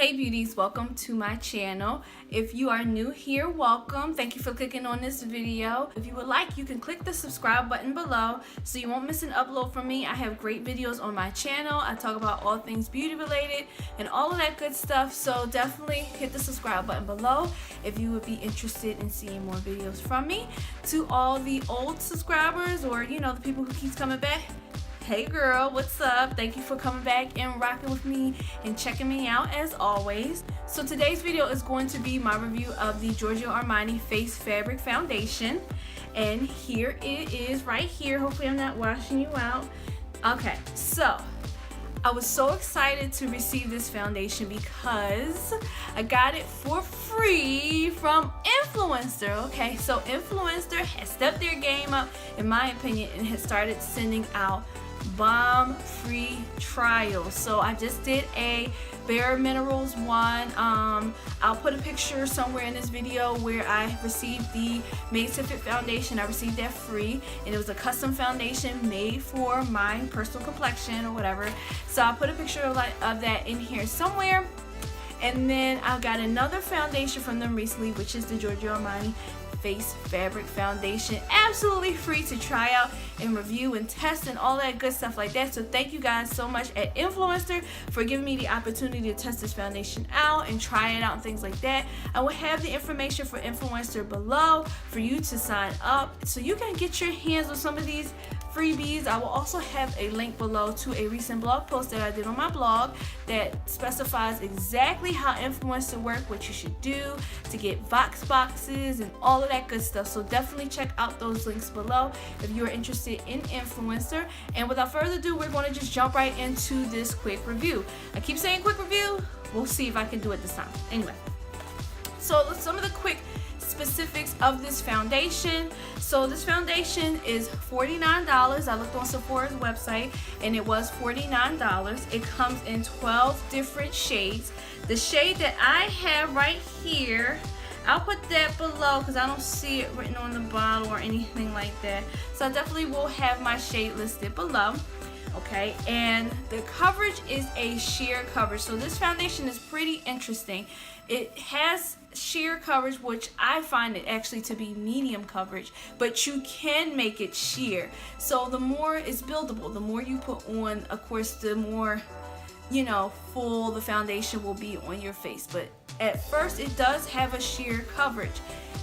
Hey beauties, welcome to my channel. If you are new here, welcome. Thank you for clicking on this video. If you would like, you can click the subscribe button below so you won't miss an upload from me. I have great videos on my channel. I talk about all things beauty related and all of that good stuff. So definitely hit the subscribe button below if you would be interested in seeing more videos from me. To all the old subscribers, or the people who keeps coming back, hey girl, what's up? Thank you for coming back and rocking with me and checking me out as always. So today's video is going to be my review of the Giorgio Armani Face Fabric Foundation. And here it is right here. Hopefully I'm not washing you out. Okay, so I was so excited to receive this foundation because I got it for free from Influencer. Okay, so Influencer has stepped their game up, in my opinion, and has started sending out bomb free trials. So I just did a Bare Minerals one. I'll put a picture somewhere in this video where I received the Made to Fit foundation. I received that free, and it was a custom foundation made for my personal complexion or whatever. So I'll put a picture of that in here somewhere. And then I got another foundation from them recently, which is the Giorgio Armani Face Fabric Foundation, absolutely free to try out and review and test and all that good stuff like that. So thank you guys so much at Influencer for giving me the opportunity to test this foundation out and try it out and things like that. I will have the information for Influencer below for you to sign up so you can get your hands on some of these freebies. I will also have a link below to a recent blog post that I did on my blog that specifies exactly how Influencer work, what you should do to get Vox boxes and all of that good stuff. So definitely check out those links below if you are interested in Influencer. And without further ado, we're going to just jump right into this quick review. I keep saying quick review. We'll see if I can do it this time. Anyway, so some of the quick specifics of this foundation. So this foundation is $49. I looked on Sephora's website and it was $49. It comes in 12 different shades. The shade that I have right here, I'll put that below because I don't see it written on the bottle or anything like that. So I definitely will have my shade listed below. Okay, and the coverage is a sheer coverage. So this foundation is pretty interesting. It has sheer coverage, which I find it actually to be medium coverage, but you can make it sheer. So the more it's buildable, the more you put on, of course, the more full the foundation will be on your face. But at first it does have a sheer coverage,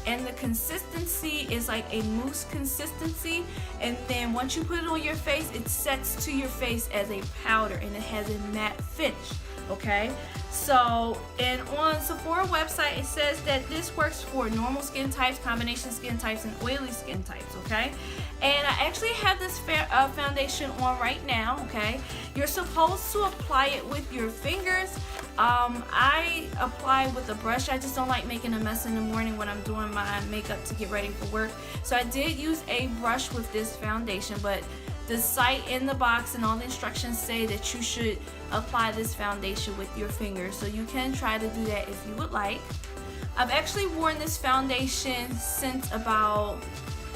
and the consistency is like a mousse consistency, and then once you put it on your face, it sets to your face as a powder and it has a matte finish. Okay, so and on Sephora website it says that this works for normal skin types, combination skin types, and oily skin types. Okay, and I actually have this foundation on right now. Okay, you're supposed to apply it with your fingers. I apply with a brush. I just don't like making a mess in the morning when I'm doing my makeup to get ready for work. So I did use a brush with this foundation, but the site in the box and all the instructions say that you should apply this foundation with your fingers. So you can try to do that if you would like. I've actually worn this foundation since about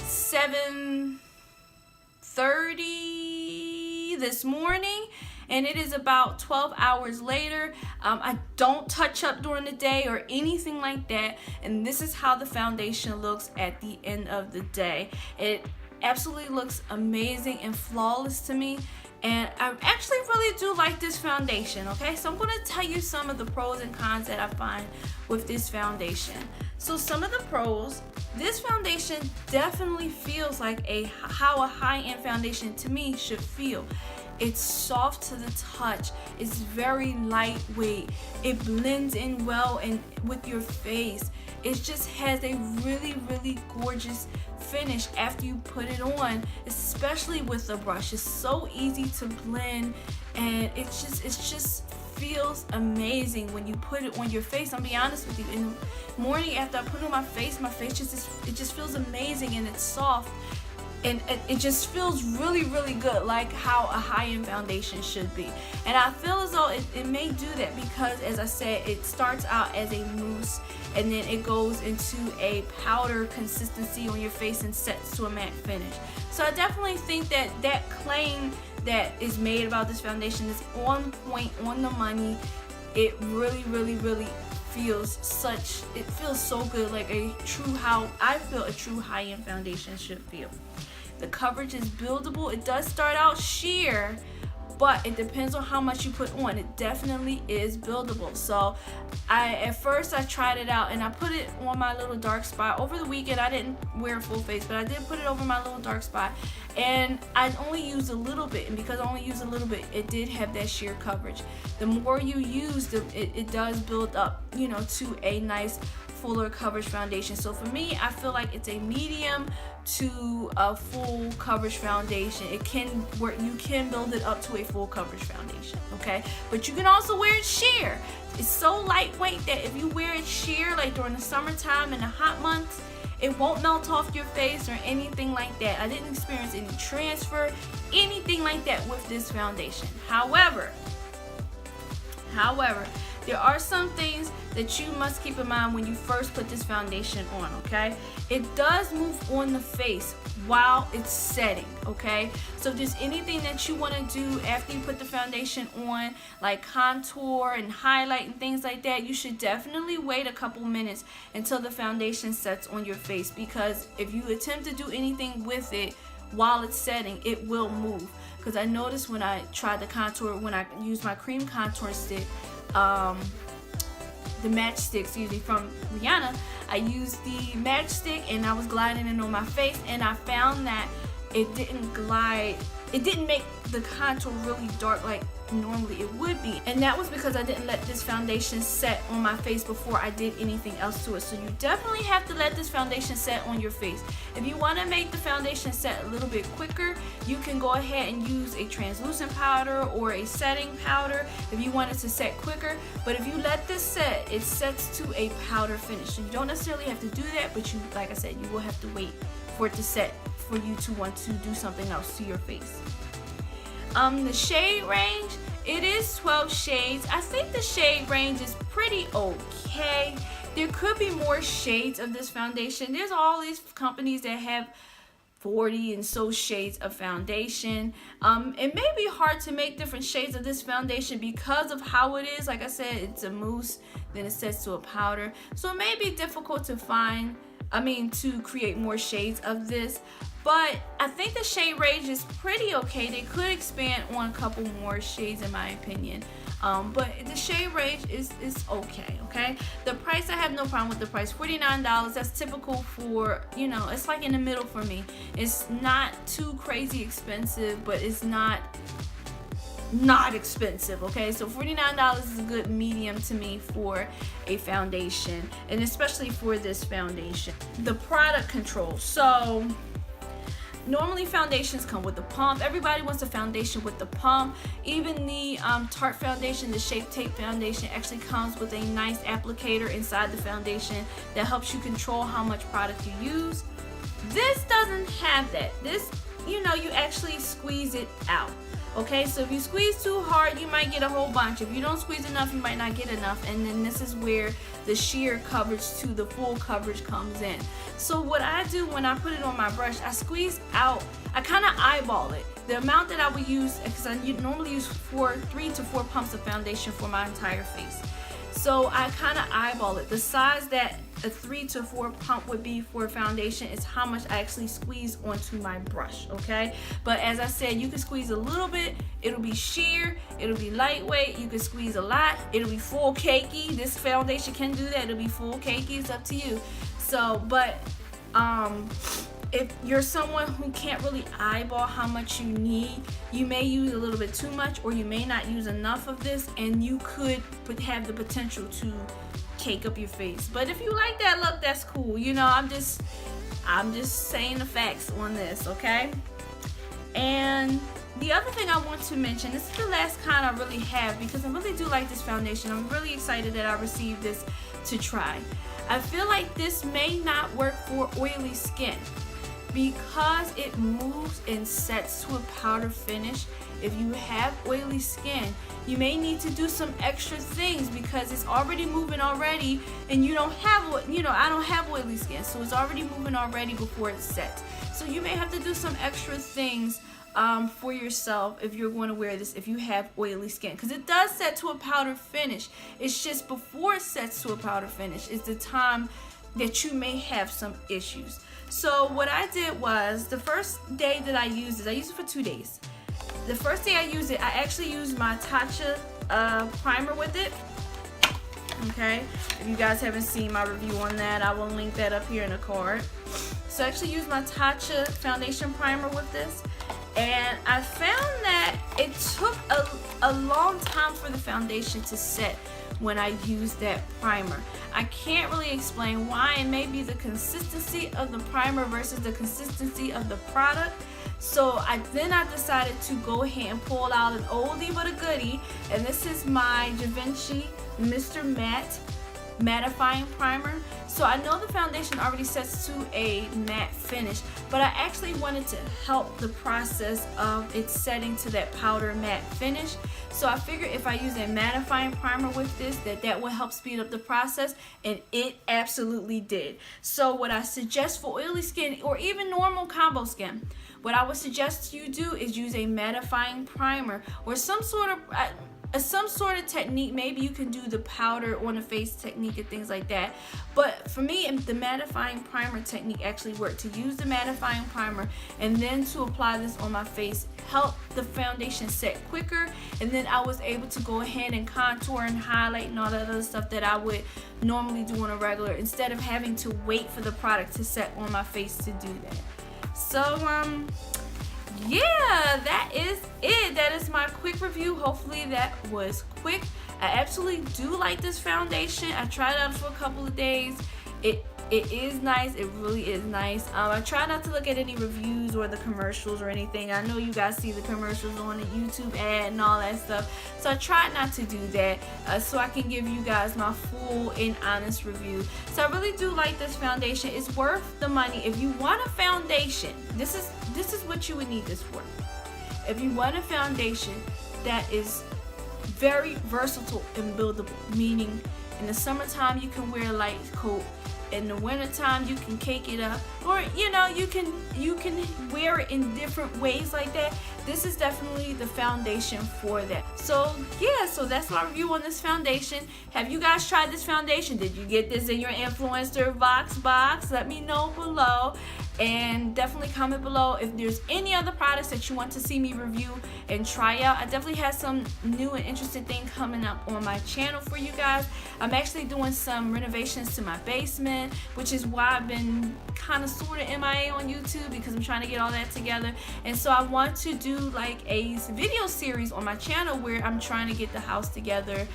7:30 this morning, and it is about 12 hours later. I don't touch up during the day or anything like that, and this is how the foundation looks at the end of the day. It absolutely looks amazing and flawless to me, and I actually really do like this foundation. Okay, so I'm going to tell you some of the pros and cons that I find with this foundation. So some of the pros: this foundation definitely feels like how a high-end foundation to me should feel. It's soft to the touch. It's very lightweight. It blends in well and with your face. It just has a really, really gorgeous finish after you put it on, especially with the brush. It's so easy to blend, and it just feels amazing when you put it on your face. I'll be honest with you, in the morning after I put it on my face just feels amazing, and it's soft. And it just feels really, really good, like how a high-end foundation should be. And I feel as though it may do that because, as I said, it starts out as a mousse and then it goes into a powder consistency on your face and sets to a matte finish. So I definitely think that that claim that is made about this foundation is on point, on the money. it really feels it feels so good, like how I feel a true high-end foundation should feel. The coverage is buildable. It does start out sheer, but it depends on how much you put on. It definitely is buildable. So at first I tried it out and I put it on my little dark spot. Over the weekend I didn't wear a full face, but I did put it over my little dark spot, and I only used a little bit, and because I only used a little bit, it did have that sheer coverage. The more you use, it does build up, you know, to a nice fuller coverage foundation. So for me, I feel like it's a medium to a full coverage foundation. It can work, you can build it up to a full coverage foundation, okay? But you can also wear it sheer. It's so lightweight that if you wear it sheer, like during the summertime and the hot months, it won't melt off your face or anything like that. I didn't experience any transfer, anything like that with this foundation. However, there are some things that you must keep in mind when you first put this foundation on, okay? It does move on the face while it's setting, okay? So if there's anything that you want to do after you put the foundation on, like contour and highlight and things like that, you should definitely wait a couple minutes until the foundation sets on your face, because if you attempt to do anything with it while it's setting, it will move. Because I noticed when I tried the contour, when I used my cream contour stick, the matchstick, excuse me, from Rihanna, I used the matchstick and I was gliding it on my face, and I found that it didn't glide, it didn't make the contour really dark like normally it would be, and that was because I didn't let this foundation set on my face before I did anything else to it. So you definitely have to let this foundation set on your face. If you want to make the foundation set a little bit quicker, you can go ahead and use a translucent powder or a setting powder if you want it to set quicker. But if you let this set, it sets to a powder finish. So you don't necessarily have to do that, but you, like I said, you will have to wait for it to set for you to want to do something else to your face. The shade range, it is 12 shades. I think the shade range is pretty okay. There could be more shades of this foundation. There's all these companies that have 40 and so shades of foundation. It may be hard to make different shades of this foundation because of how it is. Like I said, it's a mousse, then it sets to a powder. So it may be difficult to find, to create more shades of this. But I think the shade range is pretty okay. They could expand on a couple more shades in my opinion. But the shade range is okay. The price, I have no problem with the price. $49, that's typical for, it's like in the middle for me. It's not too crazy expensive, but it's not expensive, okay? So $49 is a good medium to me for a foundation, and especially for this foundation. The product control. So normally foundations come with a pump. Everybody wants a foundation with the pump. Even the Tarte foundation, the Shape Tape foundation, actually comes with a nice applicator inside the foundation that helps you control how much product you use. This doesn't have that. This, you actually squeeze it out. Okay, so if you squeeze too hard, you might get a whole bunch. If you don't squeeze enough, you might not get enough. And then this is where the sheer coverage to the full coverage comes in. So what I do when I put it on my brush, I squeeze out, I kind of eyeball it. The amount that I would use, because I normally use 3 to 4 pumps of foundation for my entire face. So I kind of eyeball it. The size that a 3 to 4 pump would be for a foundation is how much I actually squeeze onto my brush, okay? But as I said, you can squeeze a little bit, it'll be sheer, it'll be lightweight. You can squeeze a lot, it'll be full cakey. This foundation can do that, it'll be full cakey, it's up to you. So, but if you're someone who can't really eyeball how much you need, you may use a little bit too much, or you may not use enough of this, and you could have the potential to cake up your face. But if you like that look, that's cool. I'm just saying the facts on this, okay? And the other thing I want to mention, this is the last kind I really have, because I really do like this foundation. I'm really excited that I received this to try. I feel like this may not work for oily skin, because it moves and sets to a powder finish. If you have oily skin, you may need to do some extra things, because it's already moving already, and you don't have, I don't have oily skin, so it's already moving already before it sets. So you may have to do some extra things for yourself if you're going to wear this if you have oily skin, because it does set to a powder finish. It's just before it sets to a powder finish is the time that you may have some issues. So what I did was, the first day that I used it for 2 days. The first day I used it, I actually used my Tatcha primer with it. Okay, if you guys haven't seen my review on that, I will link that up here in the card. So I actually used my Tatcha foundation primer with this, and I found that it took a long time for the foundation to set when I used that primer. I can't really explain why. It may be the consistency of the primer versus the consistency of the product. So then I decided to go ahead and pull out an oldie but a goodie, and this is my Givenchy Mr. Matte Mattifying Primer. So I know the foundation already sets to a matte finish, but I actually wanted to help the process of it setting to that powder matte finish. So I figured if I use a mattifying primer with this, that will help speed up the process, and it absolutely did. So what I suggest for oily skin or even normal combo skin, what I would suggest you do is use a mattifying primer or some sort of technique. Maybe you can do the powder on the face technique and things like that. But for me, the mattifying primer technique actually worked. To use the mattifying primer and then to apply this on my face helped the foundation set quicker, and then I was able to go ahead and contour and highlight and all that other stuff that I would normally do on a regular, instead of having to wait for the product to set on my face to do that. So yeah, that is it. That is my quick review. Hopefully that was quick. I absolutely do like this foundation. I tried it out for a couple of days. It is nice. It really is nice. I try not to look at any reviews or the commercials or anything. I know you guys see the commercials on the YouTube ad and all that stuff, so I try not to do that so I can give you guys my full and honest review. So I really do like this foundation. It's worth the money. If you want a foundation, this is what you would need this for. If you want a foundation that is very versatile and buildable, meaning in the summertime you can wear a light coat, in the wintertime you can cake it up, or you can wear it in different ways like that. This is definitely the foundation for that. So yeah, so that's my review on this foundation. Have you guys tried this foundation? Did you get this in your influencer Vox box? Let me know below, and definitely comment below if there's any other products that you want to see me review and try out. I definitely have some new and interesting things coming up on my channel for you guys. I'm actually doing some renovations to my basement, which is why I've been kind of sort of MIA on YouTube, because I'm trying to get all that together. And so I want to do like a video series on my channel where I'm trying to get the house together,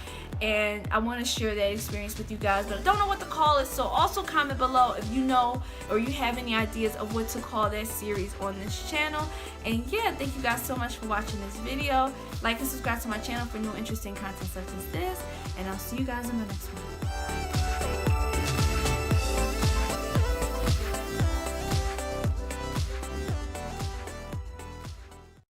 and I want to share that experience with you guys, but I don't know what to call it. So also comment below if you know or you have any ideas of what to call that series on this channel. And yeah, thank you guys so much for watching this video. Like and subscribe to my channel for new interesting content such as this, and I'll see you guys in the next one.